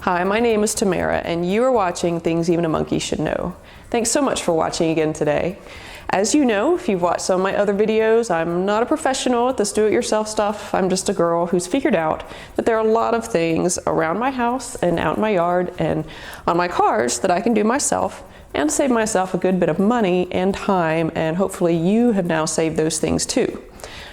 Hi, my name is Tamara, and you are watching Things Even a Monkey Should Know. Thanks so much for watching again today. As you know, if you've watched some of my other videos, I'm not a professional at this do-it-yourself stuff. I'm just a girl who's figured out that there are a lot of things around my house and out in my yard and on my cars that I can do myself and save myself a good bit of money and time, and hopefully you have now saved those things too.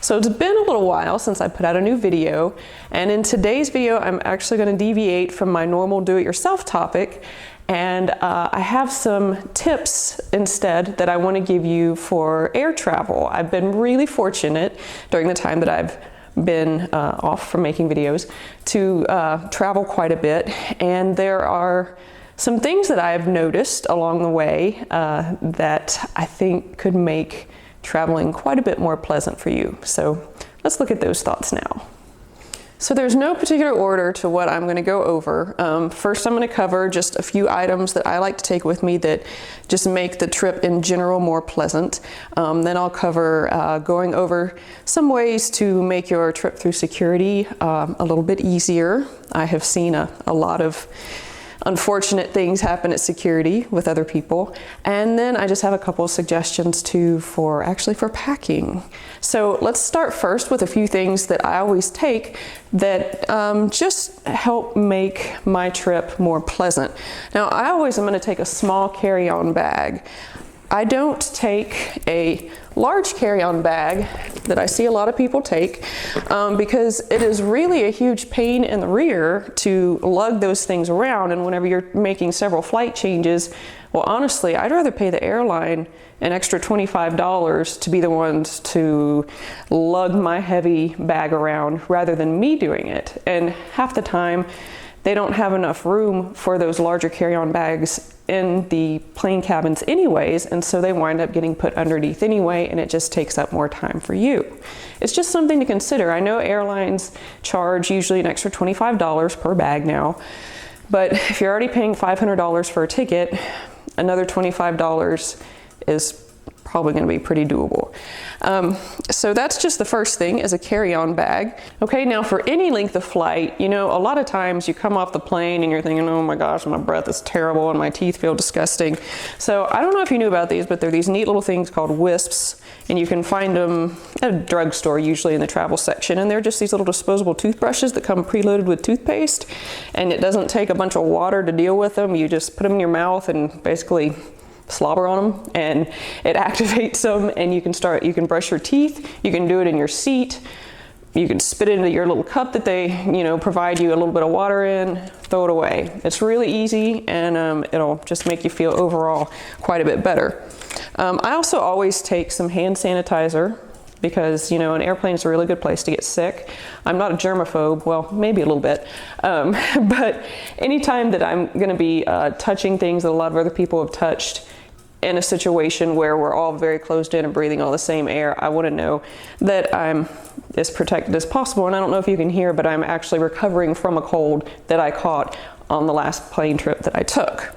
So it's been a little while since I put out a new video, and in today's video I'm actually going to deviate from my normal do-it-yourself topic, and I have some tips instead that I want to give you for air travel. I've been really fortunate during the time that I've been off from making videos to travel quite a bit, and there are some things that I've noticed along the way that I think could make traveling quite a bit more pleasant for you. So let's look at those thoughts now. So there's no particular order to what I'm going to go over. First I'm going to cover just a few items that I like to take with me that just make the trip in general more pleasant. Then I'll cover going over some ways to make your trip through security a little bit easier. I have seen a lot of unfortunate things happen at security with other people. And then I just have a couple of suggestions too for packing. So let's start first with a few things that I always take that just help make my trip more pleasant. Now I always am going to take a small carry-on bag. I don't take a large carry-on bag that I see a lot of people take because it is really a huge pain in the rear to lug those things around, and whenever you're making several flight changes, well honestly I'd rather pay the airline an extra $25 to be the ones to lug my heavy bag around rather than me doing it. And half the time they don't have enough room for those larger carry-on bags in the plane cabins anyways, and so they wind up getting put underneath anyway, and it just takes up more time for you. It's just something to consider. I know airlines charge usually an extra $25 per bag now, but if you're already paying $500 for a ticket, another $25 is probably going to be pretty doable. So that's just the first thing, is a carry-on bag. Okay, now for any length of flight, you know, a lot of times you come off the plane and you're thinking, oh my gosh, my breath is terrible and my teeth feel disgusting. So I don't know if you knew about these, but they're these neat little things called wisps, and you can find them at a drugstore, usually in the travel section, and they're just these little disposable toothbrushes that come preloaded with toothpaste, and it doesn't take a bunch of water to deal with them. You just put them in your mouth and basically slobber on them, and it activates them, and you can brush your teeth, you can do it in your seat, you can spit it into your little cup that they provide you a little bit of water in, throw it away. It's really easy, and it'll just make you feel overall quite a bit better. I also always take some hand sanitizer because an airplane is a really good place to get sick. I'm not a germaphobe, well, maybe a little bit, but anytime that I'm gonna be touching things that a lot of other people have touched in a situation where we're all very closed in and breathing all the same air, I want to know that I'm as protected as possible. And I don't know if you can hear, but I'm actually recovering from a cold that I caught on the last plane trip that I took.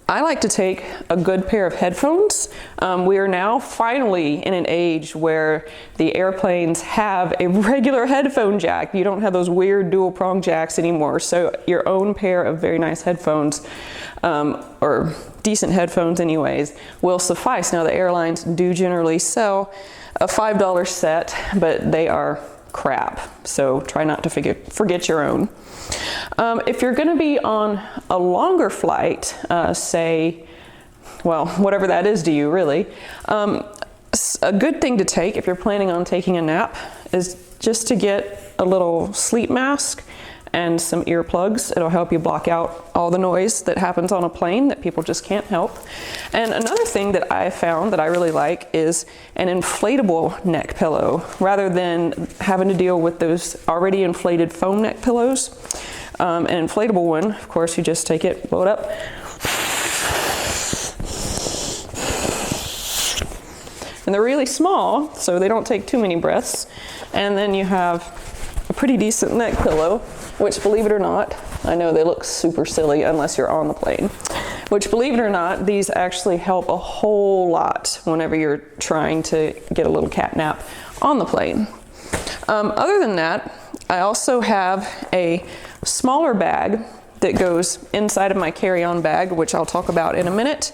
I like to take a good pair of headphones. We are now finally in an age where the airplanes have a regular headphone jack. You don't have those weird dual prong jacks anymore. So your own pair of very nice headphones, or decent headphones anyways, will suffice. Now the airlines do generally sell a $5 set, but they are crap. So try not to forget your own. If you're going to be on a longer flight, say, well, whatever that is to you really, a good thing to take if you're planning on taking a nap is just to get a little sleep mask and some earplugs. It'll help you block out all the noise that happens on a plane that people just can't help. And another thing that I found that I really like is an inflatable neck pillow, rather than having to deal with those already inflated foam neck pillows. An inflatable one, of course, you just take it, blow it up, and they're really small, so they don't take too many breaths. And then you have a pretty decent neck pillow, which, believe it or not, I know they look super silly unless you're on the plane, which, believe it or not, these actually help a whole lot whenever you're trying to get a little cat nap on the plane. Other than that, I also have a smaller bag that goes inside of my carry-on bag, which I'll talk about in a minute,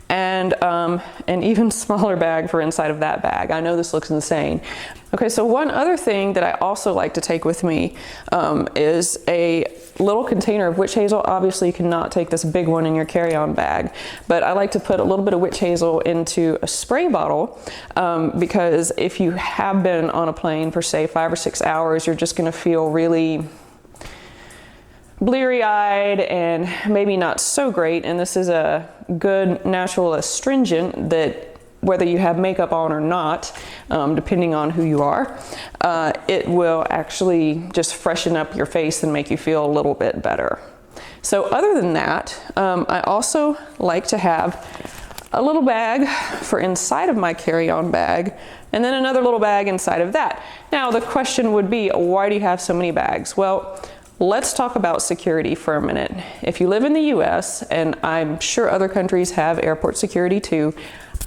and an even smaller bag for inside of that bag. I know this looks insane. Okay, so one other thing that I also like to take with me is a little container of witch hazel. Obviously, you cannot take this big one in your carry-on bag, but I like to put a little bit of witch hazel into a spray bottle because if you have been on a plane for, say, 5 or 6 hours, you're just going to feel really bleary-eyed and maybe not so great. And this is a good natural astringent that, whether you have makeup on or not, depending on who you are, it will actually just freshen up your face and make you feel a little bit better. So other than that, I also like to have a little bag for inside of my carry-on bag, and then another little bag inside of that. Now the question would be, why do you have so many bags? Well, let's talk about security for a minute. If you live in the US, and I'm sure other countries have airport security too,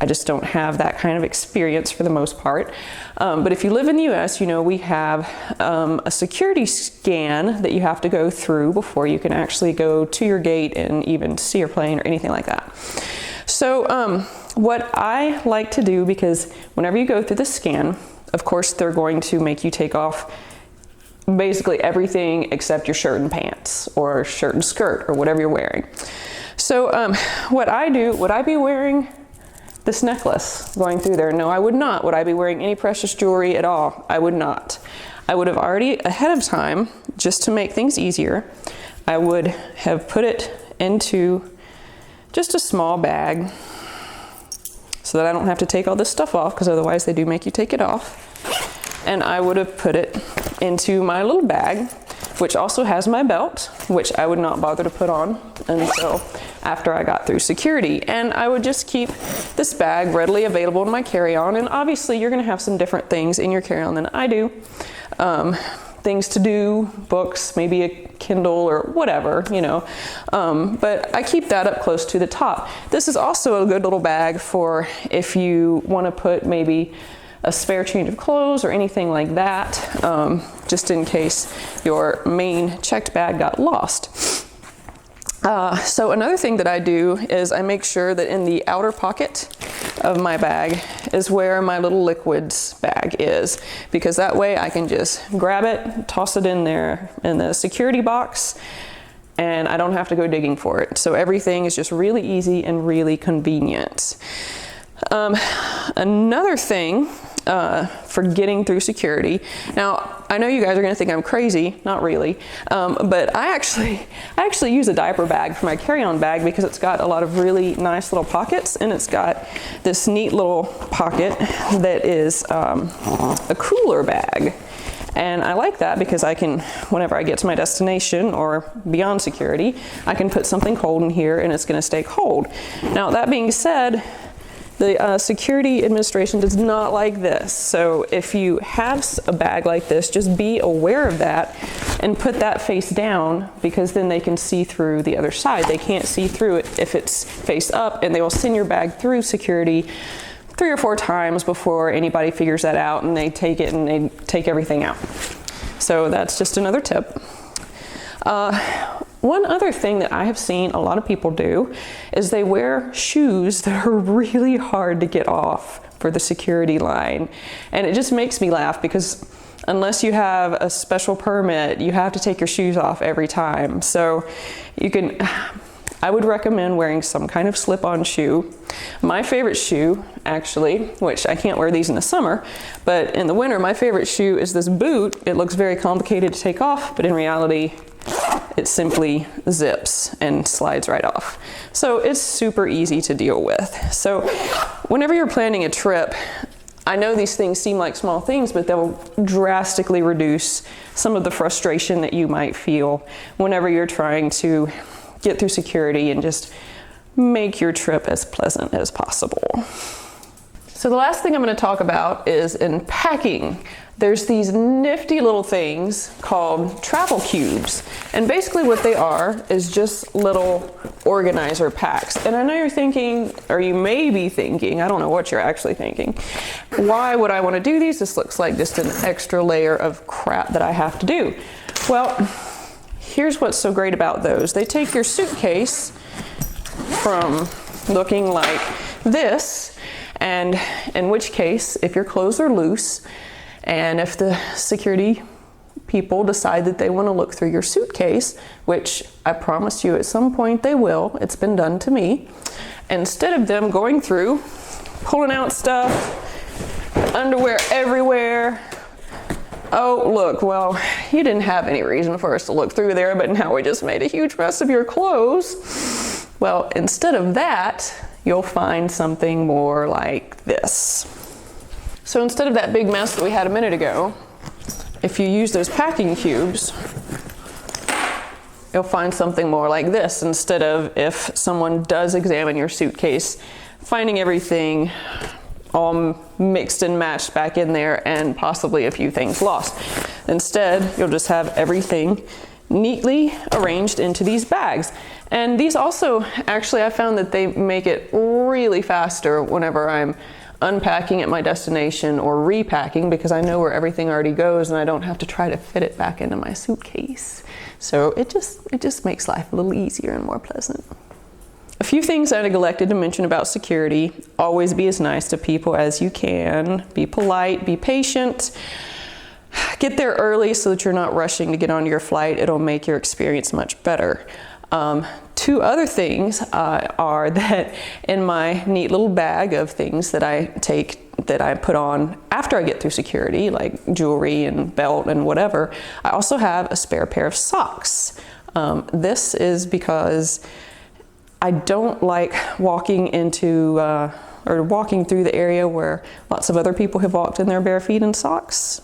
I just don't have that kind of experience for the most part. But if you live in the US, you know we have a security scan that you have to go through before you can actually go to your gate and even see your plane or anything like that. So what I like to do, because whenever you go through the scan, of course they're going to make you take off basically everything except your shirt and pants or shirt and skirt or whatever you're wearing. So what I do, would I be wearing this necklace going through there? No, I would not. Would I be wearing any precious jewelry at all? I would not. I would have already, ahead of time, just to make things easier, I would have put it into just a small bag so that I don't have to take all this stuff off, because otherwise they do make you take it off. And I would have put it into my little bag, which also has my belt, which I would not bother to put on until after I got through security. And I would just keep this bag readily available in my carry-on. And obviously you're gonna have some different things in your carry-on than I do. Things to do, books, maybe a Kindle or whatever, you know. But I keep that up close to the top. This is also a good little bag for if you wanna put maybe a spare change of clothes or anything like that, just in case your main checked bag got lost. So another thing that I do is I make sure that in the outer pocket of my bag is where my little liquids bag is, because that way I can just grab it, toss it in there in the security box, and I don't have to go digging for it. So everything is just really easy and really convenient. Another thing for getting through security. Now, I know you guys are gonna think I'm crazy, not really, but I actually use a diaper bag for my carry-on bag because it's got a lot of really nice little pockets, and it's got this neat little pocket that is a cooler bag. And I like that because I can, whenever I get to my destination or beyond security, I can put something cold in here and it's gonna stay cold. Now, that being said, the Security Administration does not like this. So if you have a bag like this, just be aware of that and put that face down, because then they can see through the other side. They can't see through it if it's face up, and they will send your bag through security 3 or 4 times before anybody figures that out, and they take it and they take everything out. So that's just another tip. One other thing that I have seen a lot of people do is they wear shoes that are really hard to get off for the security line. And it just makes me laugh because unless you have a special permit, you have to take your shoes off every time. So I would recommend wearing some kind of slip-on shoe. My favorite shoe, actually, which I can't wear these in the summer, but in the winter, my favorite shoe is this boot. It looks very complicated to take off, but in reality, it simply zips and slides right off. So it's super easy to deal with. So whenever you're planning a trip, I know these things seem like small things, but they'll drastically reduce some of the frustration that you might feel whenever you're trying to get through security and just make your trip as pleasant as possible. So the last thing I'm going to talk about is in packing. there's these nifty little things called travel cubes. And basically what they are is just little organizer packs. And I know you're thinking, or you may be thinking, I don't know what you're actually thinking, why would I want to do these? This looks like just an extra layer of crap that I have to do. Well, here's what's so great about those. They take your suitcase from looking like this, and in which case, if your clothes are loose, and if the security people decide that they want to look through your suitcase, which I promise you at some point they will, it's been done to me, instead of them going through, pulling out stuff, underwear everywhere, oh look, well, you didn't have any reason for us to look through there, but now we just made a huge mess of your clothes. Well, instead of that, you'll find something more like this. So instead of that big mess that we had a minute ago, if you use those packing cubes, you'll find something more like this, instead of, if someone does examine your suitcase, finding everything all mixed and matched back in there and possibly a few things lost. Instead, you'll just have everything neatly arranged into these bags. And these also, actually, I found that they make it really faster whenever I'm unpacking at my destination or repacking, because I know where everything already goes and I don't have to try to fit it back into my suitcase. So it just makes life a little easier and more pleasant. A few things I neglected to mention about security: always be as nice to people as you can, be polite, be patient, get there early so that you're not rushing to get onto your flight. It'll make your experience much better. Two other things are that in my neat little bag of things that I put on after I get through security, like jewelry and belt and whatever, I also have a spare pair of socks. This is because I don't like walking into or walking through the area where lots of other people have walked in their bare feet in socks.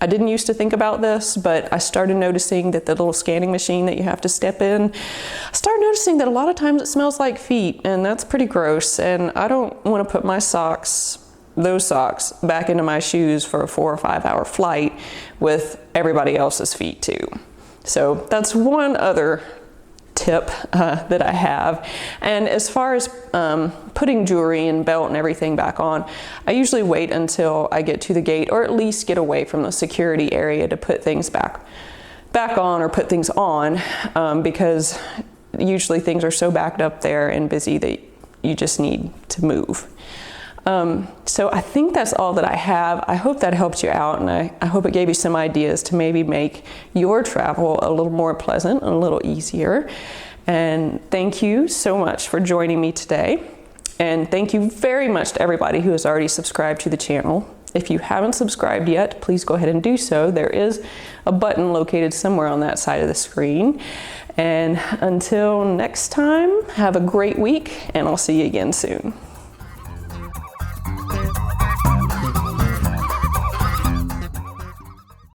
I didn't used to think about this, but I started noticing that the little scanning machine that you have to step in, I started noticing that a lot of times it smells like feet, and that's pretty gross. And I don't want to put my socks, those socks, back into my shoes for a 4 or 5 hour flight with everybody else's feet too. So that's one other tip that I have. And as far as putting jewelry and belt and everything back on, I usually wait until I get to the gate, or at least get away from the security area, to put things back on or put things on, because usually things are so backed up there and busy that you just need to move. So I think that's all that I have. I hope that helped you out, and I hope it gave you some ideas to maybe make your travel a little more pleasant and a little easier. And thank you so much for joining me today. And thank you very much to everybody who has already subscribed to the channel. If you haven't subscribed yet, please go ahead and do so. There is a button located somewhere on that side of the screen. And until next time, have a great week, and I'll see you again soon.